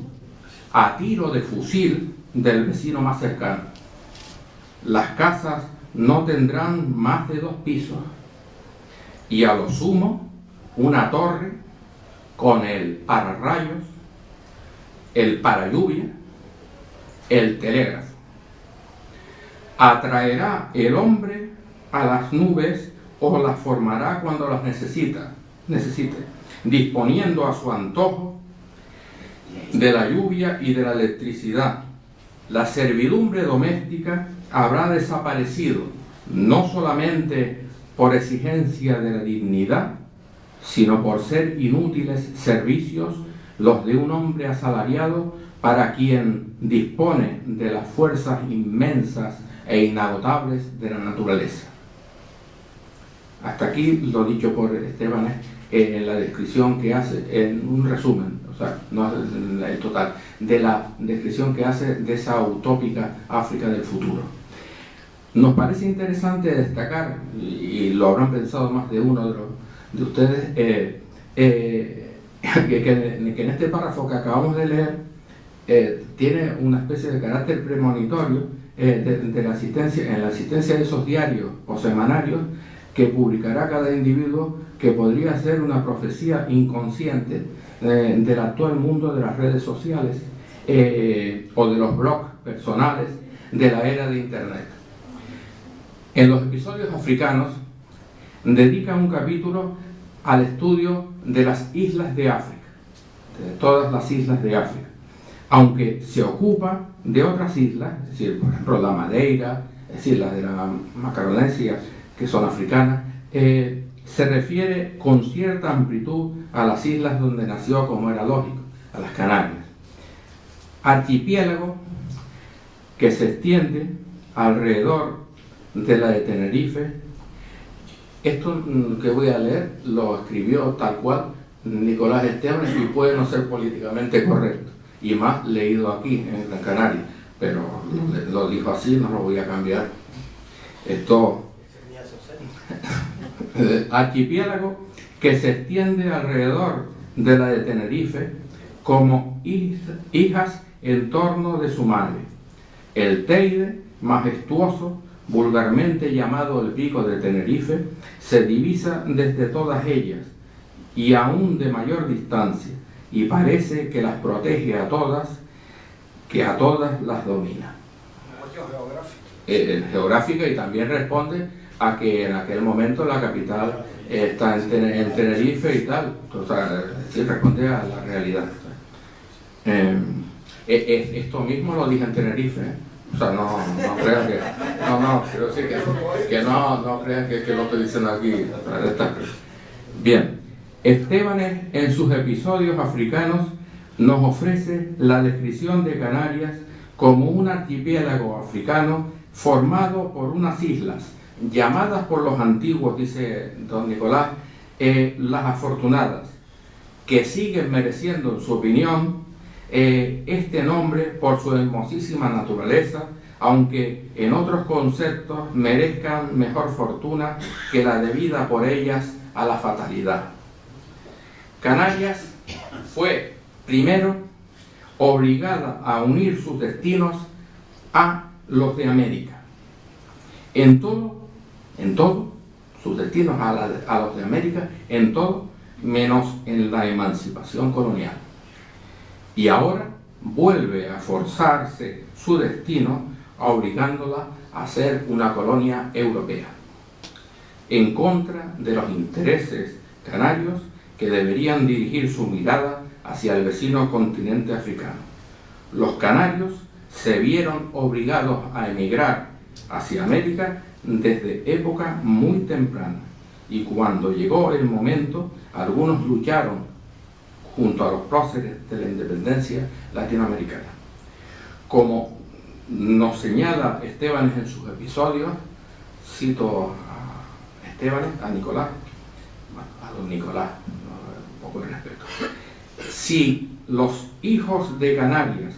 a tiro de fusil del vecino más cercano. Las casas no tendrán más de 2 pisos y a lo sumo una torre con el pararrayos, el paralluvia, el telégrafo. Atraerá el hombre a las nubes o las formará cuando las necesite, disponiendo a su antojo de la lluvia y de la electricidad. La servidumbre doméstica habrá desaparecido, no solamente por exigencia de la dignidad, sino por ser inútiles servicios los de un hombre asalariado para quien dispone de las fuerzas inmensas e inagotables de la naturaleza. Hasta aquí lo dicho por Esteban en la descripción que hace, en un resumen, o sea, no es el total, de la descripción que hace de esa utópica África del futuro. Nos parece interesante destacar, y lo habrán pensado más de uno de ustedes, que en este párrafo que acabamos de leer tiene una especie de carácter premonitorio de la asistencia, en la asistencia de esos diarios o semanarios que publicará cada individuo, que podría ser una profecía inconsciente del actual mundo de las redes sociales o de los blogs personales de la era de Internet. En los episodios africanos dedica un capítulo al estudio de las islas de África, de todas las islas de África, aunque se ocupa de otras islas, es decir, por ejemplo la Madeira, es decir, las de la Macaronesia, que son africanas, se refiere con cierta amplitud a las islas donde nació, como era lógico, a las Canarias. Archipiélago que se extiende alrededor de la de Tenerife. Esto que voy a leer lo escribió tal cual Nicolás Esteban y puede no ser políticamente correcto, y más leído aquí en Gran Canaria, pero lo dijo así, no lo voy a cambiar. Esto archipiélago que se extiende alrededor de la de Tenerife como hijas en torno de su madre. El Teide, majestuoso, vulgarmente llamado el Pico de Tenerife, se divisa desde todas ellas y aún de mayor distancia, y parece que las protege a todas, que a todas las domina. Geográfica, y también responde a que en aquel momento la capital está en Tenerife y tal, o sea, sí responde a la realidad. Esto mismo lo dije en Tenerife, o sea, no crean que, quiero decir que no crean que lo estoy diciendo aquí. Bien, Esteban en sus episodios africanos nos ofrece la descripción de Canarias como un archipiélago africano formado por unas islas llamadas por los antiguos, dice don Nicolás, las afortunadas, que siguen mereciendo, en su opinión, este nombre por su hermosísima naturaleza, aunque en otros conceptos merezcan mejor fortuna que la debida por ellas a la fatalidad. Canarias fue, primero, obligada a unir sus destinos a los de América. En todo, sus destinos a los de América, en todo, menos en la emancipación colonial. Y ahora vuelve a forzarse su destino, obligándola a ser una colonia europea, en contra de los intereses canarios, que deberían dirigir su mirada hacia el vecino continente africano. Los canarios se vieron obligados a emigrar hacia América desde época muy temprana, y cuando llegó el momento, algunos lucharon junto a los próceres de la independencia latinoamericana. Como nos señala Esteban en sus episodios, cito a Esteban, a Nicolás, a don Nicolás, un poco de respeto. Si los hijos de Canarias,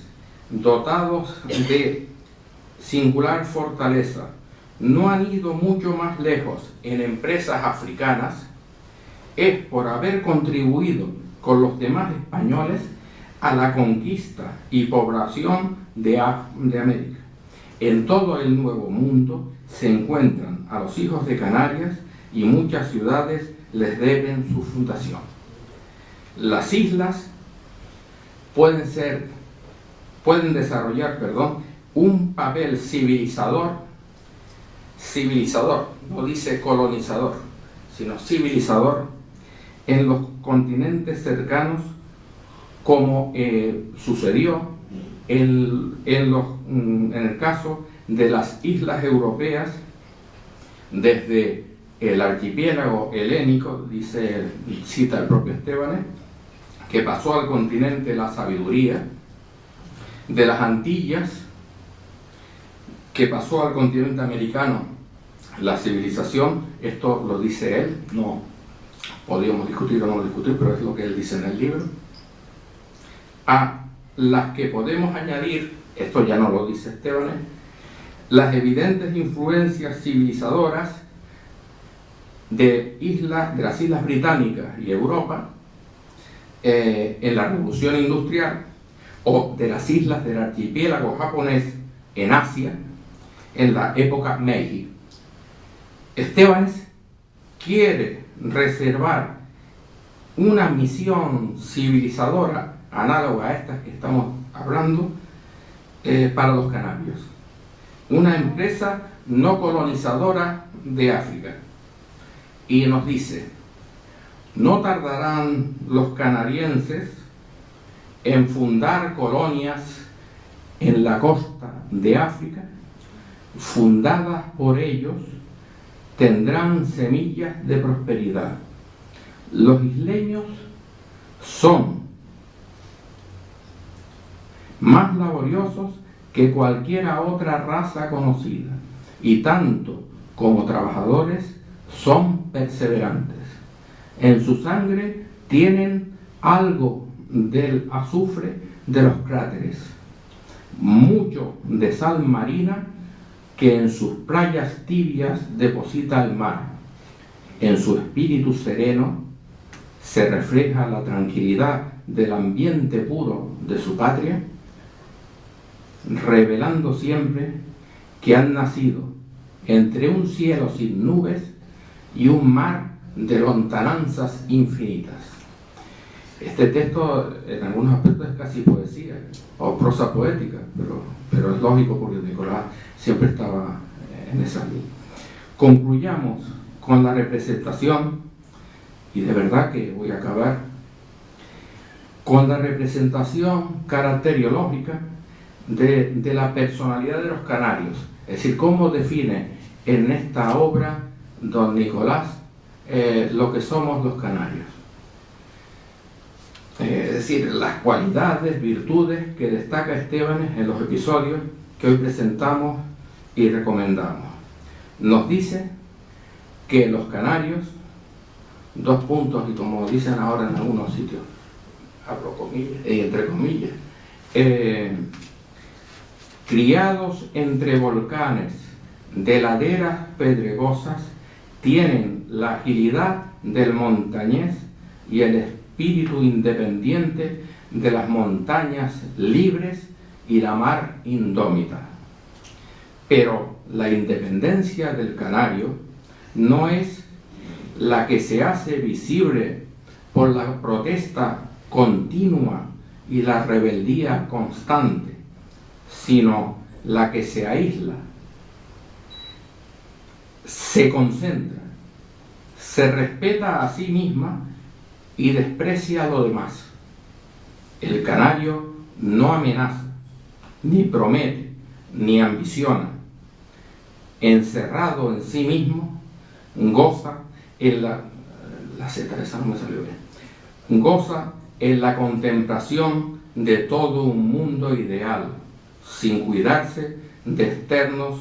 dotados de singular fortaleza, no han ido mucho más lejos en empresas africanas, es por haber contribuido con los demás españoles a la conquista y población de América. En todo el Nuevo Mundo se encuentran a los hijos de Canarias y muchas ciudades les deben su fundación. Las islas pueden desarrollar, un papel civilizador, no dice colonizador, sino civilizador, en los continentes cercanos, como sucedió en el caso de las islas europeas, desde el archipiélago helénico, cita el propio Estebanes, que pasó al continente la sabiduría, de las Antillas, que pasó al continente americano la civilización. Esto lo dice él, no podríamos discutir o no discutir, pero es lo que él dice en el libro. A las que podemos añadir, esto ya no lo dice Estebanes, las evidentes influencias civilizadoras de las islas británicas y Europa en la revolución industrial, o de las islas del archipiélago japonés en Asia en la época Meiji. Estebanes quiere reservar una misión civilizadora análoga a estas que estamos hablando para los canarios. Una empresa no colonizadora de África. Y nos dice: no tardarán los canarienses en fundar colonias en la costa de África, fundadas por ellos, tendrán semillas de prosperidad. Los isleños son más laboriosos que cualquiera otra raza conocida, y tanto como trabajadores son perseverantes. En su sangre tienen algo del azufre de los cráteres, mucho de sal marina que en sus playas tibias deposita el mar. En su espíritu sereno se refleja la tranquilidad del ambiente puro de su patria, revelando siempre que han nacido entre un cielo sin nubes y un mar de lontananzas infinitas. Este texto en algunos aspectos es casi poesía o prosa poética, pero es lógico porque Nicolás siempre estaba en esa línea. Concluyamos con la representación, y de verdad que voy a acabar, con la representación caracteriológica de la personalidad de los canarios. Es decir, cómo define en esta obra don Nicolás lo que somos los canarios. Es decir, las cualidades, virtudes que destaca Estebanes en los episodios que hoy presentamos y recomendamos. Nos dice que los canarios, dos puntos, y como dicen ahora en algunos sitios, abro comillas, entre comillas, criados entre volcanes de laderas pedregosas, tienen la agilidad del montañés y el espíritu independiente de las montañas libres y la mar indómita. Pero la independencia del canario no es la que se hace visible por la protesta continua y la rebeldía constante, sino la que se aísla, se concentra, se respeta a sí misma y desprecia lo demás. El canario no amenaza, ni promete, ni ambiciona. Encerrado en sí mismo, goza en goza en la contemplación de todo un mundo ideal, sin cuidarse de externos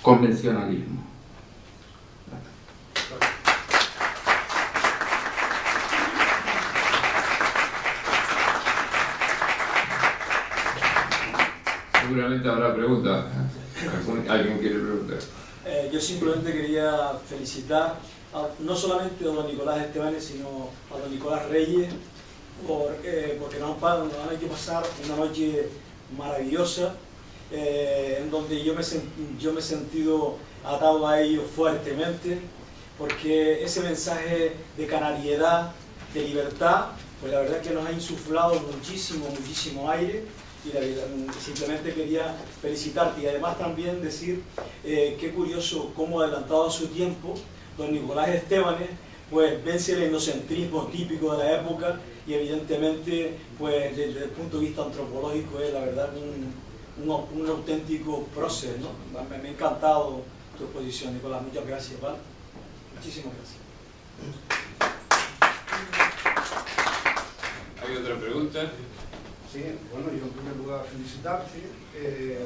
convencionalismos. seguramente habrá preguntas. ¿Alguien quiere preguntar? Yo simplemente quería felicitar no solamente a don Nicolás Estebanes, sino a don Nicolás Reyes, porque nos han hecho pasar una noche maravillosa, en donde yo me he sentido atado a ellos fuertemente, porque ese mensaje de canariedad, de libertad, pues la verdad es que nos ha insuflado muchísimo aire, y simplemente quería felicitarte y además también decir qué curioso cómo adelantado a su tiempo don Nicolás Estebanes pues vence el etnocentrismo típico de la época y evidentemente pues desde el punto de vista antropológico es la verdad un auténtico prócer, ¿no? Me ha encantado tu exposición, Nicolás, muchas gracias, ¿vale? Muchísimas gracias. ¿Hay otra pregunta? Sí, bueno, yo en primer lugar felicitarte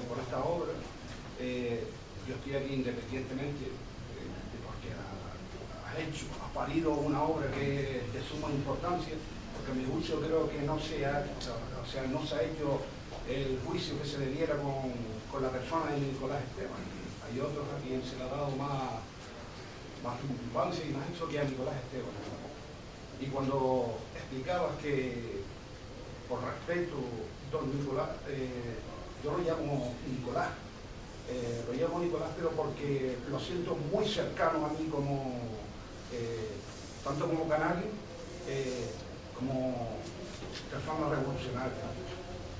por esta obra. Yo estoy aquí independientemente porque has parido una obra que es de suma importancia, porque a mi juicio creo que no se ha hecho el juicio que se debiera con la persona de Nicolás Estebanes. Hay otros a quien se le ha dado más importancia y más eso que a Nicolás Estebanes. Y cuando explicabas que por respeto, don Nicolás, yo lo llamo Nicolás. Lo llamo Nicolás, pero porque lo siento muy cercano a mí tanto como canario, como persona revolucionaria.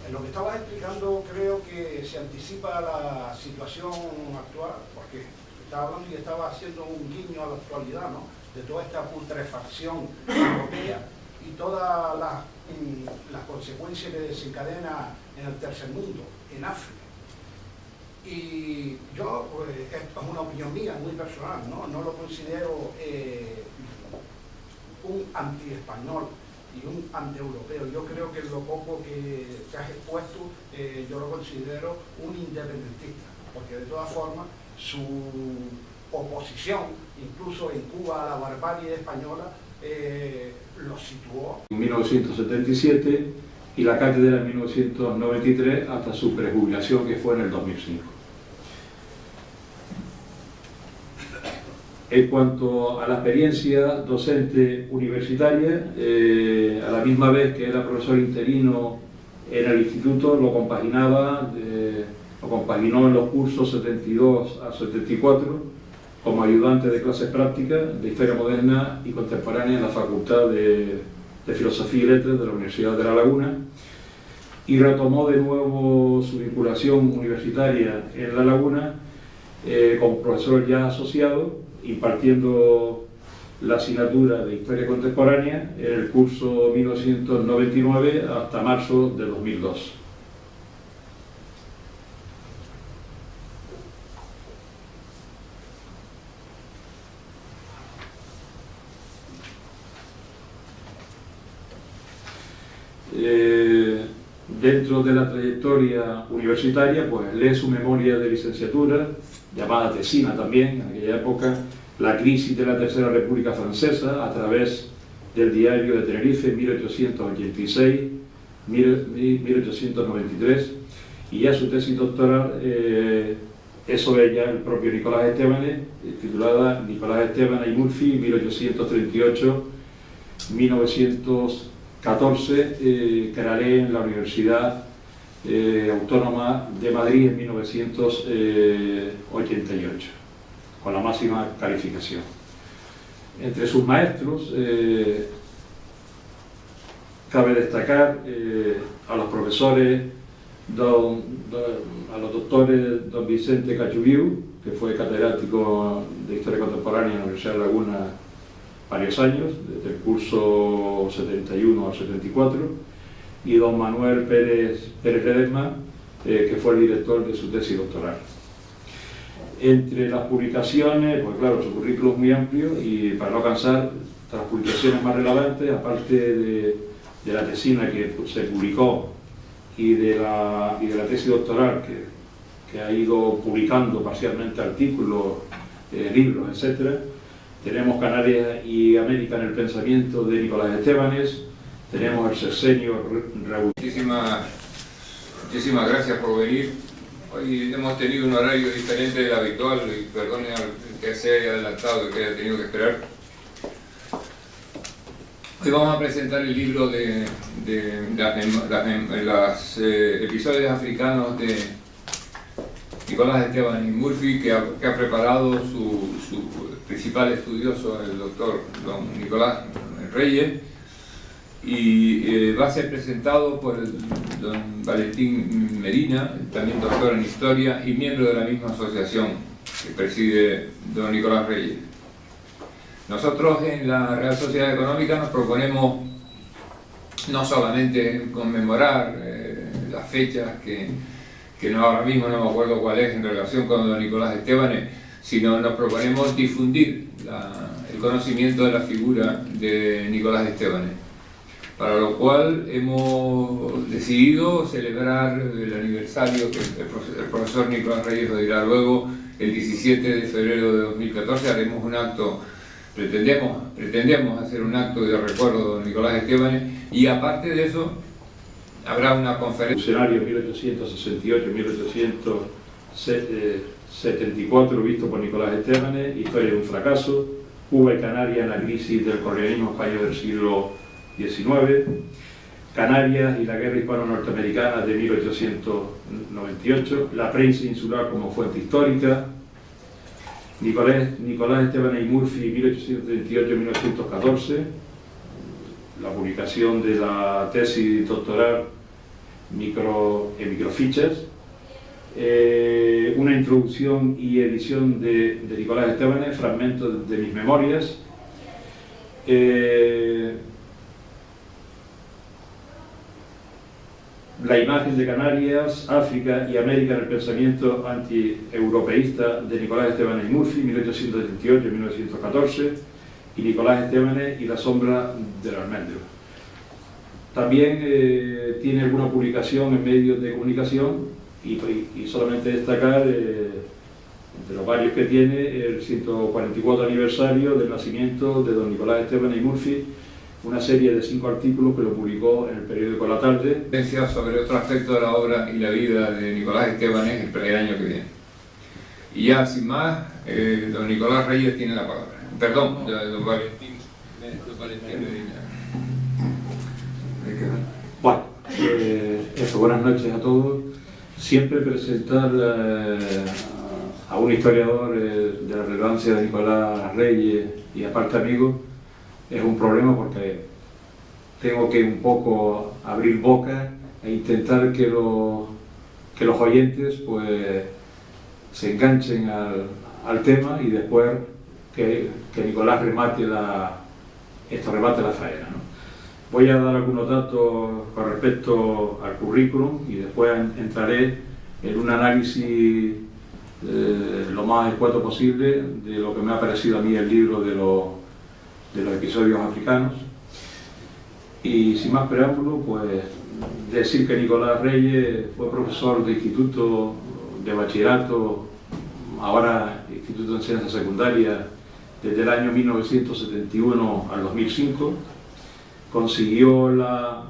En lo que estabas explicando creo que se anticipa a la situación actual, porque estaba hablando y estaba haciendo un guiño a la actualidad, ¿no? De toda esta putrefacción europea y todas las consecuencias que desencadena en el tercer mundo, en África. Y yo, pues, esto es una opinión mía, muy personal, no lo considero un anti-español y un anti-europeo. Yo creo que lo poco que has expuesto, yo lo considero un independentista, porque de todas formas su oposición, incluso en Cuba, a la barbarie española, lo situó. En 1977 y la cátedra en 1993 hasta su prejubilación, que fue en el 2005. En cuanto a la experiencia docente universitaria, a la misma vez que era profesor interino en el instituto, lo compaginó en los cursos 72 a 74 como ayudante de clases prácticas de Historia Moderna y Contemporánea en la Facultad de Filosofía y Letras de la Universidad de La Laguna, y retomó de nuevo su vinculación universitaria en La Laguna como profesor ya asociado, impartiendo la asignatura de Historia Contemporánea en el curso 1999 hasta marzo de 2002. Dentro de la trayectoria universitaria, pues lee su memoria de licenciatura, llamada tesina también, en aquella época, la crisis de la Tercera República Francesa, a través del Diario de Tenerife, 1886-1893, y ya su tesis doctoral es sobre ya el propio Nicolás Estebanes, titulada Nicolás Estebanes y Murphy, 1838-1914, que la lee en la Universidad Autónoma de Madrid en 1988, con la máxima calificación. Entre sus maestros cabe destacar a los profesores, a los doctores don Vicente Cachubiu, que fue catedrático de Historia Contemporánea en la Universidad de Laguna varios años, desde el curso 71 al 74, y don Manuel Pérez Ledesma, que fue el director de su tesis doctoral. Entre las publicaciones, pues claro, su currículum es muy amplio, y para no cansar, las publicaciones más relevantes, aparte de la tesina que se publicó y de la tesis doctoral que ha ido publicando parcialmente artículos, libros, etc. Tenemos Canarias y América en el pensamiento de Nicolás Estebanes, tenemos el sexenio revolucionario. Muchísimas gracias por venir. Hoy hemos tenido un horario diferente del habitual y perdone al que se haya adelantado y que haya tenido que esperar. Hoy vamos a presentar el libro de los episodios africanos de Nicolás Esteban y Murphy, que ha preparado su principal estudioso, el doctor don Nicolás Reyes, y va a ser presentado por el don Valentín Medina, también doctor en Historia y miembro de la misma asociación que preside don Nicolás Reyes. Nosotros en la Real Sociedad Económica nos proponemos no solamente conmemorar las fechas que no, ahora mismo no me acuerdo cuál es en relación con don Nicolás Esteban, sino nos proponemos difundir el conocimiento de la figura de Nicolás Esteban, para lo cual hemos decidido celebrar el aniversario, que el profesor Nicolás Reyes lo dirá luego, el 17 de febrero de 2014 haremos un acto, pretendemos hacer un acto de recuerdo de don Nicolás Esteban, y aparte de eso habrá una conferencia. Funcionario 1868-1874, visto por Nicolás Esteban, Historia de un fracaso, Cuba y Canarias en la crisis del colonialismo español del siglo XIX, Canarias y la guerra hispano-norteamericana de 1898, la prensa insular como fuente histórica, Nicolás Esteban y Murphy 1838-1914, la publicación de la tesis doctoral en microfichas, una introducción y edición de Nicolás Esteban, fragmentos de mis memorias, la imagen de Canarias, África y América en el pensamiento anti-europeísta de Nicolás Esteban y Murphy, 1878-1914, y Nicolás Esteban y la sombra del almendro. También tiene alguna publicación en medios de comunicación y solamente destacar, entre los varios que tiene, el 144 aniversario del nacimiento de don Nicolás Esteban y Murphy, una serie de 5 artículos que lo publicó en el periódico La Tarde. Sobre otro aspecto de la obra y la vida de Nicolás Esteban el año que viene. Y ya sin más, don Nicolás Reyes tiene la palabra. Perdón, don Valentín Medina. Bueno, buenas noches a todos. Siempre presentar a un historiador de la relevancia de Nicolás Reyes y aparte amigo es un problema, porque tengo que un poco abrir boca e intentar que los oyentes pues se enganchen al tema y después que Nicolás remate la faena, ¿no? Voy a dar algunos datos con respecto al currículum y después entraré en un análisis lo más escueto posible de lo que me ha parecido a mí el libro de los episodios africanos. Y sin más preámbulo, pues decir que Nicolás Reyes fue profesor de instituto de bachillerato, ahora Instituto de Enseñanza Secundaria, desde el año 1971 al 2005. Consiguió la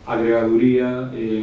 agregaduría en